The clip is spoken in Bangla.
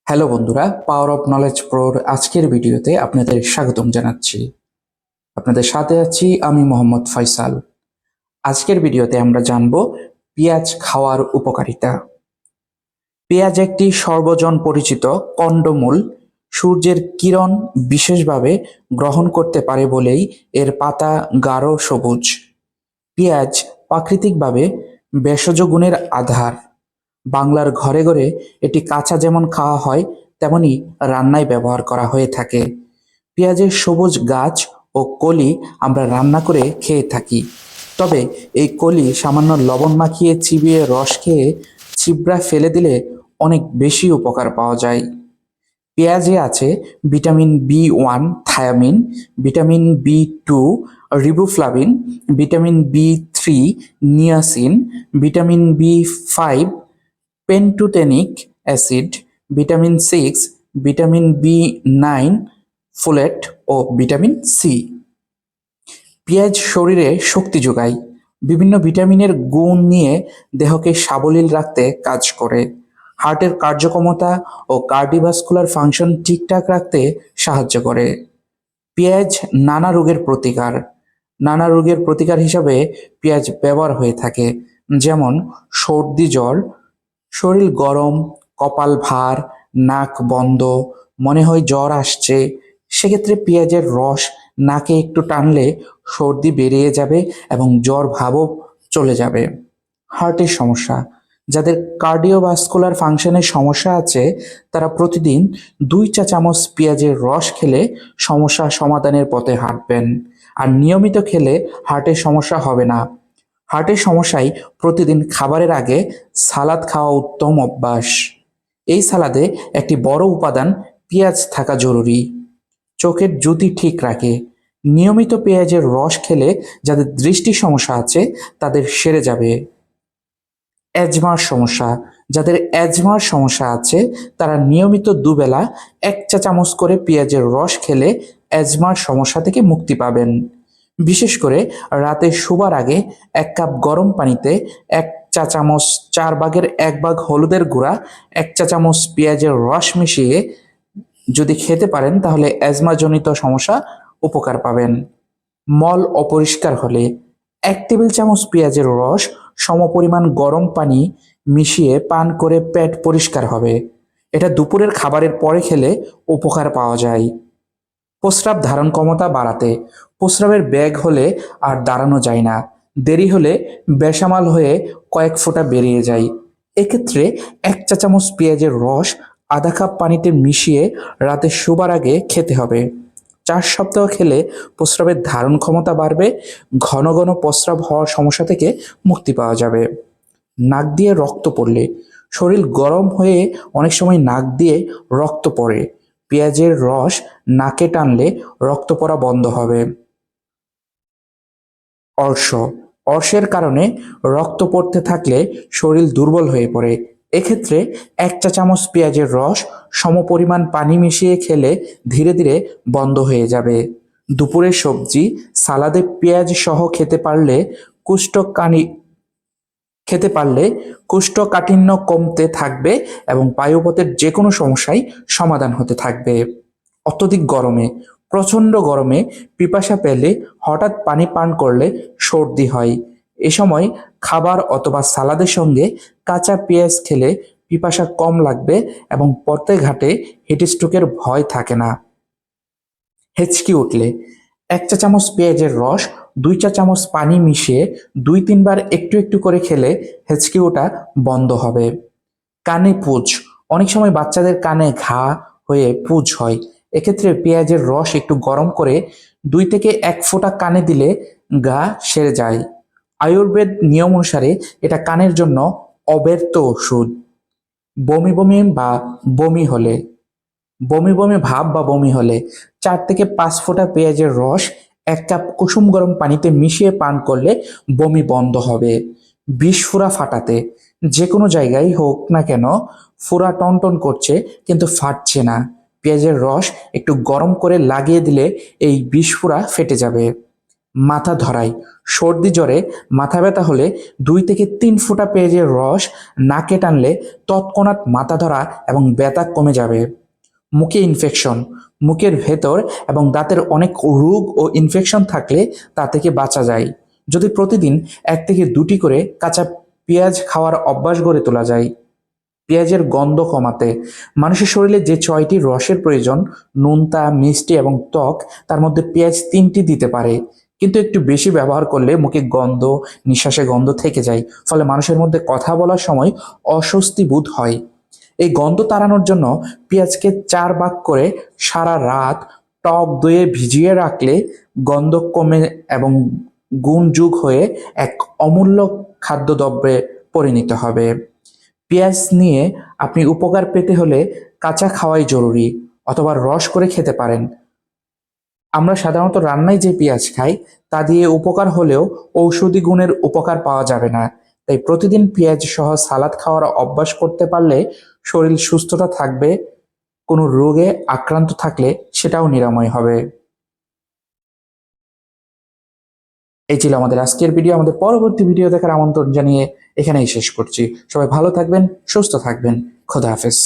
হ্যালো বন্ধুরা, পাওয়ার অফ নলেজ প্রোর আজকের ভিডিওতে আপনাদের স্বাগতম জানাচ্ছি। আপনাদের সাথে আছি আমি মোহাম্মদ ফয়সাল। আজকের ভিডিওতে আমরা জানব পেঁয়াজ খাওয়ার উপকারিতা। পেঁয়াজ একটি সর্বজন পরিচিত কন্ডমূল। সূর্যের কিরণ বিশেষভাবে গ্রহণ করতে পারে বলেই এর পাতা গাঢ় সবুজ। পেঁয়াজ প্রাকৃতিকভাবে ভেষজ গুণের আধার। বাংলার ঘরে ঘরে এটি কাঁচা যেমন খাওয়া হয়, তেমনি রান্নায় ব্যবহার করা হয়ে থাকে। পেঁয়াজের সবুজ গাছ ও কলি আমরা রান্না করে খেয়ে থাকি। তবে এই কলি সামান্য লবণ মাখিয়ে চিবিয়ে রস খেয়ে চিবড়া ফেলে দিলে অনেক বেশি উপকার পাওয়া যায়। পেঁয়াজে আছে ভিটামিন বি1 থায়ামিন, ভিটামিন বি2 রিবোফ্লাভিন, ভিটামিন বি3 নিয়াসিন, ভিটামিন বি5 পেন্টোটেনিক অ্যাসিড, ভিটামিন 6, ভিটামিন বি9 ফোলেট ও ভিটামিন সি। পেঁয়াজ শরীরে শক্তি যোগায়। বিভিন্ন ভিটামিনের গুণ নিয়ে দেহকে সাবলীল রাখতে কাজ করে। হার্টের কার্যক্ষমতা ও কার্ডিওভাস্কুলার ফাংশন ঠিকঠাক রাখতে সাহায্য করে। পেঁয়াজ নানা রোগের প্রতিকার হিসাবে পেঁয়াজ ব্যবহার হয়ে থাকে, যেমন সর্দি জ্বর, শরীর গরম, কপাল ভার, নাক বন্ধ, মনে হয় জ্বর আসছে, সেক্ষেত্রে পেঁয়াজের রস নাকে একটু টানলে সর্দি বেরিয়ে যাবে এবং জ্বর ভাবও চলে যাবে। হার্টের সমস্যা, যাদের কার্ডিওভাস্কুলার ফাংশনের সমস্যা আছে তারা প্রতিদিন 2 চা চামচ পেঁয়াজের রস খেলে সমস্যা সমাধানের পথে হাঁটবেন। আর নিয়মিত খেলে হার্টের সমস্যা হবে না। হার্টের সমস্যায় প্রতিদিন খাবারের আগে সালাদ খাওয়া উত্তম অভ্যাস। এই সালাদে একটি বড় উপাদান পেঁয়াজ থাকা জরুরি। চোখের জ্যোতি ঠিক রাখে। নিয়মিত পেঁয়াজের রস খেলে যাদের দৃষ্টির সমস্যা আছে তাদের সেরে যাবে। অ্যাজমার সমস্যা, যাদের অ্যাজমার সমস্যা আছে তারা নিয়মিত দুবেলা 1 চা চামচ করে পেঁয়াজের রস খেলে অ্যাজমার সমস্যা থেকে মুক্তি পাবেন। বিশেষ করে রাতে শোবার আগে 1 কাপ গরম পানিতে 1 চা চামচ 1/4 ভাগ হলুদের গুঁড়া, 1 চা চামচ পেঁয়াজের রস মিশিয়ে যদি খেতে পারেন তাহলে অ্যাজমাজনিত সমস্যা উপকার পাবেন। মল অপরিষ্কার হলে 1 টেবিল চামচ পেঁয়াজের রস সমপরিমাণ গরম পানি মিশিয়ে পান করে পেট পরিষ্কার হবে। এটা দুপুরের খাবারের পরে খেলে উপকার পাওয়া যায়। প্রস্রাব ধারণ ক্ষমতা বাড়াতে, প্রস্রাবের বেগ হলে আর দাঁড়ানো যায় না, দেরি হলে বেসামাল হয়ে কয়েক ফোঁটা বেরিয়ে যায়। এক্ষেত্রে 1 চা চামচ পেঁয়াজের রস আধা কাপ পানিতে মিশিয়ে রাতে শোবার আগে খেতে হবে। 4 সপ্তাহ খেলে প্রস্রাবের ধারণ ক্ষমতা বাড়বে, ঘন ঘন প্রস্রাব হওয়ার সমস্যা থেকে মুক্তি পাওয়া যাবে। নাক দিয়ে রক্ত পড়লে, শরীর গরম হয়ে অনেক সময় নাক দিয়ে রক্ত পড়ে, পেঁয়াজের রস নাকে টানলে রক্ত পড়া বন্ধ হবে। অর্শ, অর্শের কারণে রক্ত পড়তে থাকলে শরীর দুর্বল হয়ে পড়ে। এক্ষেত্রে 1 চা চামচ পেঁয়াজের রস সমপরিমাণ পানি মিশিয়ে খেলে ধীরে ধীরে বন্ধ হয়ে যাবে। দুপুরের সবজি সালাদে পেঁয়াজ সহ খেতে পারলে কোষ্ঠকাঠিন্য কমতে থাকবে এবং বায়ুপথের যে কোনো সমস্যায় সমাধান হতে থাকবে। অত্যধিক গরমে, প্রচণ্ড গরমে পিপাসা পেলে হঠাৎ পানি পান করলে সর্দি হয়। এ সময় খাবার অথবা সালাদের সঙ্গে কাঁচা পেঁয়াজ খেলে পিপাসা কম লাগবে এবং পথে ঘাটে হিটস্ট্রোকের ভয় থাকে না। হেঁচকি উঠলে 1 চা চামচ পেঁয়াজের রস 2 চা চামচ পানি মিশিয়ে 2-3 বার একটু একটু করে খেলে হেঁচকি ওঠা বন্ধ হবে। কানে পুজ, অনেক সময় বাচ্চাদের কানে ঘা হয়ে পুজ হয়। এক্ষেত্রে পেঁয়াজের রস একটু গরম করে 2 থেকে 1 ফোঁটা কানে দিলে ঘা সেরে যায়। আয়ুর্বেদ নিয়ম অনুসারে এটা কানের জন্য অব্যর্থ ওষুধ। বমি বমি বা বমি হলে বমি ভাব বা বমি হলে 4 থেকে 5 ফোঁটা পেঁয়াজের রস 1 কাপ কুসুম গরম পানিতে মিশিয়ে পান করলে বমি বন্ধ হবে। বিষ ফোঁড়া ফাটাতে, যে কোনো জায়গায় হোক না কেন ফোঁড়া টনটন করছে কিন্তু ফাটছে না, পেঁয়াজের রস একটু গরম করে লাগিয়ে দিলে এই বিষ ফোঁড়া ফেটে যাবে। মাথা ধরায়। সর্দি জ্বরে মাথা ব্যথা হলে 2 থেকে 3 ফোঁটা পেঁয়াজের রস নাকে টানলে তৎক্ষণাৎ মাথা ধরা এবং ব্যথা কমে যাবে। মুখে ইনফেকশন, মুখের ভেতর এবং দাঁতের অনেক রোগ ও ইনফেকশন থাকলে তা থেকে বাঁচা যায় যদি প্রতিদিন 1 থেকে 2টি করে কাঁচা পেঁয়াজ খাওয়ার অভ্যাস গড়ে তোলা যায়। পেঁয়াজের গন্ধ কমাতে মানুষের শরীরে যে 6টি রসের প্রয়োজন, নোনতা, মিষ্টি এবং টক, তার মধ্যে পেঁয়াজ 3টি দিতে পারে, কিন্তু একটু বেশি ব্যবহার করলে মুখে গন্ধ, নিঃশ্বাসে গন্ধ থেকে যায়, ফলে মানুষের মধ্যে কথা বলার সময় অস্বস্তি বোধ হয়। এই গন্ধ তাড়ানোর জন্য পেঁয়াজকে 4 ভাগ করে সারা রাত টক দইয়ে ভিজিয়ে রাখলে গন্ধ কমে এবং গুণযোগ হয়ে এক অমূল্য খাদ্যদ্রব্যে পরিণত হবে। পেঁয়াজ নিয়ে আপনি উপকার পেতে হলে কাঁচা খাওয়াই জরুরি, অথবা রস করে খেতে পারেন। আমরা সাধারণত রান্নায় যে পেঁয়াজ খাই তা দিয়ে উপকার হলেও ঔষধি গুণের উপকার পাওয়া যাবে না। তাই প্রতিদিন পেঁয়াজ সহ সালাদ খাওয়ার অভ্যাস করতে পারলে শরীর সুস্থতা থাকবে, কোনো রোগে আক্রান্ত থাকলে সেটাও নিরাময় হবে। এই ছিল আমাদের আজকের ভিডিও। আমাদের পরবর্তী ভিডিও দেখার আমন্ত্রণ জানিয়ে এখানেই শেষ করছি। সবাই ভালো থাকবেন, সুস্থ থাকবেন। খোদা হাফেজ।